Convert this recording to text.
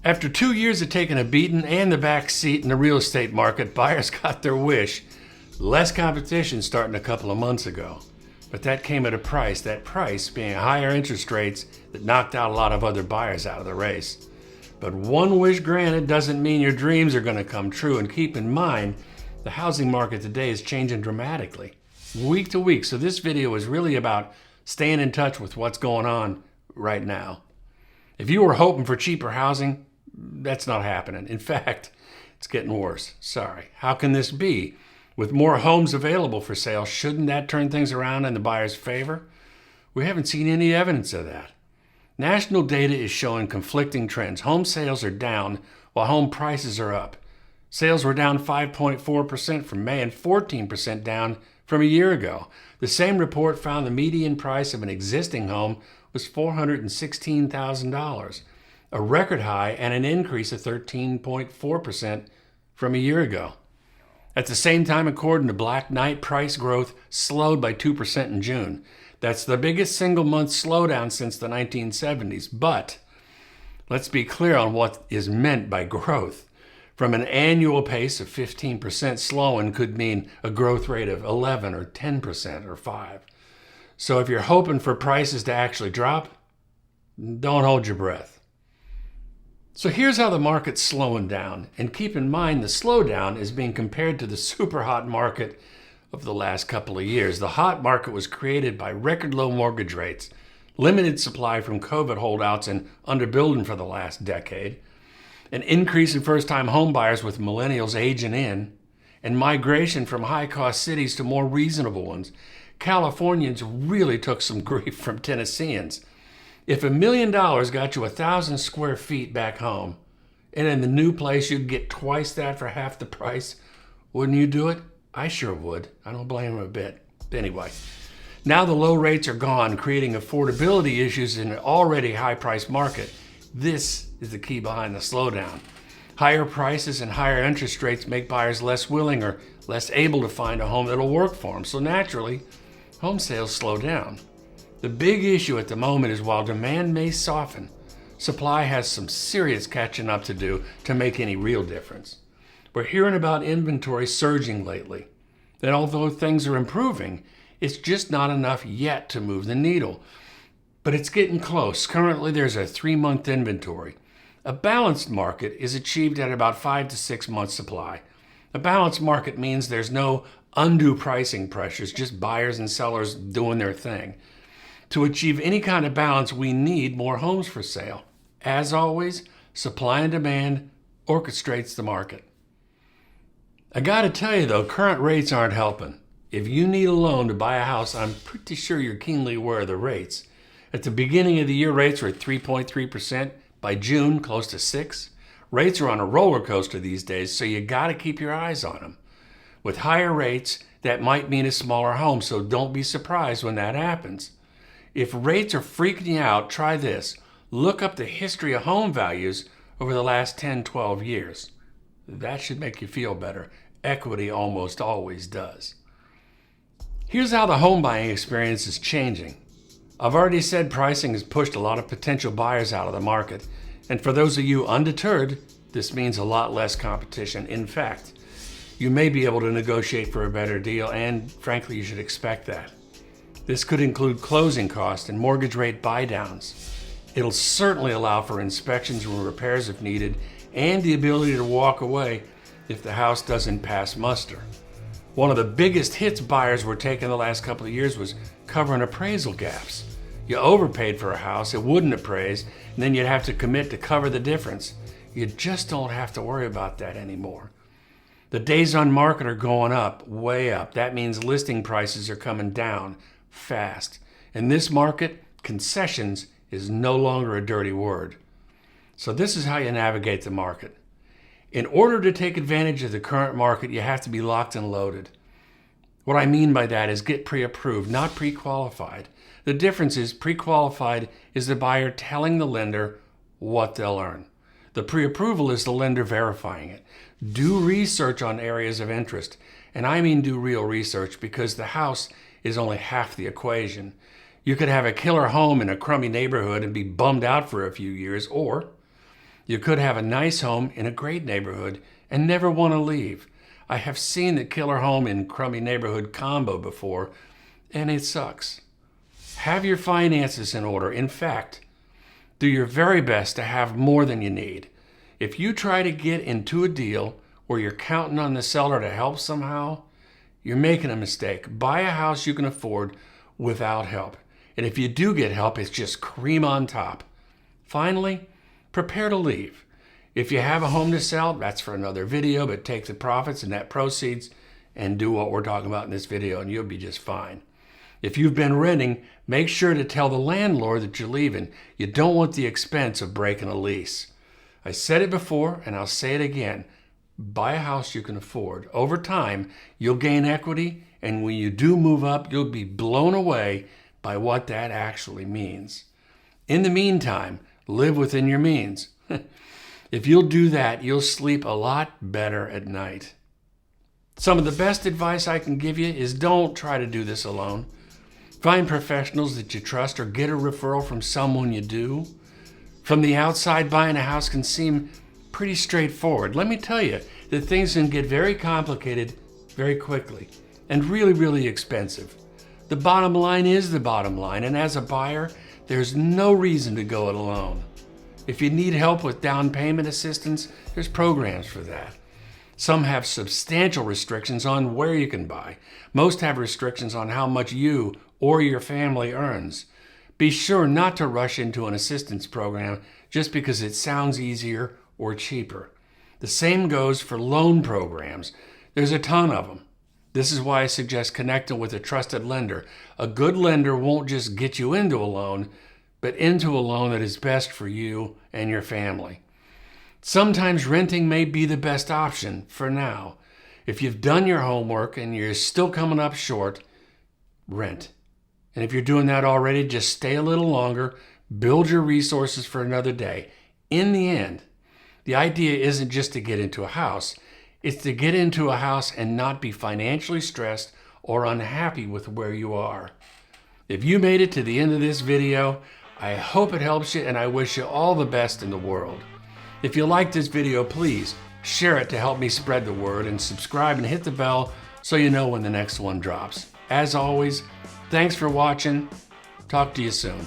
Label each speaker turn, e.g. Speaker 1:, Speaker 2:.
Speaker 1: After 2 years of taking a beating and the back seat in the real estate market, buyers got their wish. Less competition starting a couple of months ago. But that came at a price, that price being higher interest rates that knocked out a lot of other buyers out of the race. But one wish granted doesn't mean your dreams are going to come true. And keep in mind, the housing market today is changing dramatically, week to week. So this video is really about staying in touch with what's going on right now. If you were hoping for cheaper housing, that's not happening. In fact, it's getting worse. Sorry. How can this be? With more homes available for sale, shouldn't that turn things around in the buyer's favor? We haven't seen any evidence of that. National data is showing conflicting trends. Home sales are down while home prices are up. Sales were down 5.4% from May and 14% down from a year ago. The same report found the median price of an existing home was $416,000, a record high and an increase of 13.4% from a year ago. At the same time, according to Black Knight, price growth slowed by 2% in June. That's the biggest single-month slowdown since the 1970s. But let's be clear on what is meant by growth. From an annual pace of 15%, slowing could mean a growth rate of 11 or 10% or 5%. So if you're hoping for prices to actually drop, don't hold your breath. So here's how the market's slowing down. And keep in mind, the slowdown is being compared to the super hot market of the last couple of years. The hot market was created by record low mortgage rates, limited supply from COVID holdouts and underbuilding for the last decade, an increase in first-time home buyers with millennials aging in, and migration from high-cost cities to more reasonable ones. Californians really took some grief from Tennesseans. If $1 million got you 1,000 square feet back home, and in the new place you'd get twice that for half the price, wouldn't you do it? I sure would. I don't blame him a bit. Anyway, now the low rates are gone, creating affordability issues in an already high-priced market. This is the key behind the slowdown. Higher prices and higher interest rates make buyers less willing or less able to find a home that'll work for them. So naturally, home sales slow down. The big issue at the moment is while demand may soften, supply has some serious catching up to do to make any real difference. We're hearing about inventory surging lately. That although things are improving, it's just not enough yet to move the needle. But it's getting close. Currently, there's a 3-month inventory. A balanced market is achieved at about 5 to 6 months supply. A balanced market means there's no undue pricing pressures, just buyers and sellers doing their thing. To achieve any kind of balance, we need more homes for sale. As always, supply and demand orchestrates the market. I gotta tell you though, current rates aren't helping. If you need a loan to buy a house, I'm pretty sure you're keenly aware of the rates. At the beginning of the year, rates were at 3.3%. By June, close to 6%. Rates are on a roller coaster these days, so you gotta keep your eyes on them. With higher rates, that might mean a smaller home, so don't be surprised when that happens. If rates are freaking you out, try this. Look up the history of home values over the last 10, 12 years. That should make you feel better. Equity almost always does. Here's how the home buying experience is changing. I've already said pricing has pushed a lot of potential buyers out of the market. And for those of you undeterred, this means a lot less competition. In fact, you may be able to negotiate for a better deal, and frankly, you should expect that. This could include closing costs and mortgage rate buy-downs. It'll certainly allow for inspections and repairs if needed, and the ability to walk away if the house doesn't pass muster. One of the biggest hits buyers were taking the last couple of years was covering appraisal gaps. You overpaid for a house, it wouldn't appraise, and then you'd have to commit to cover the difference. You just don't have to worry about that anymore. The days on market are going up, way up. That means listing prices are coming down fast. In this market, concessions is no longer a dirty word. So this is how you navigate the market. In order to take advantage of the current market, you have to be locked and loaded. What I mean by that is get pre-approved, not pre-qualified. The difference is pre-qualified is the buyer telling the lender what they'll earn. The pre-approval is the lender verifying it. Do research on areas of interest. And I mean do real research, because the house is only half the equation. You could have a killer home in a crummy neighborhood and be bummed out for a few years, or You could have a nice home in a great neighborhood and never want to leave. I have seen the killer home in crummy neighborhood combo before, and it sucks. Have your finances in order. In fact, do your very best to have more than you need. If you try to get into a deal where you're counting on the seller to help somehow, you're making a mistake. Buy a house you can afford without help. And if you do get help, it's just cream on top. Finally, prepare to leave. If you have a home to sell, that's for another video, but take the profits and net proceeds and do what we're talking about in this video and you'll be just fine. If you've been renting, make sure to tell the landlord that you're leaving. You don't want the expense of breaking a lease. I said it before and I'll say it again. Buy a house you can afford. Over time, you'll gain equity, and when you do move up, you'll be blown away by what that actually means. In the meantime, live within your means. If you'll do that, you'll sleep a lot better at night. Some of the best advice I can give you is don't try to do this alone. Find professionals that you trust or get a referral from someone you do. From the outside, buying a house can seem pretty straightforward. Let me tell you that things can get very complicated very quickly and really, really expensive. The bottom line is the bottom line, and as a buyer, there's no reason to go it alone. If you need help with down payment assistance, there's programs for that. Some have substantial restrictions on where you can buy. Most have restrictions on how much you or your family earns. Be sure not to rush into an assistance program just because it sounds easier or cheaper. The same goes for loan programs. There's a ton of them. This is why I suggest connecting with a trusted lender. A good lender won't just get you into a loan, but into a loan that is best for you and your family. Sometimes renting may be the best option for now. If you've done your homework and you're still coming up short, rent. And if you're doing that already, just stay a little longer, build your resources for another day. In the end, the idea isn't just to get into a house. It's to get into a house and not be financially stressed or unhappy with where you are. If you made it to the end of this video, I hope it helps you and I wish you all the best in the world. If you like this video, please share it to help me spread the word and subscribe and hit the bell so you know when the next one drops. As always, thanks for watching. Talk to you soon.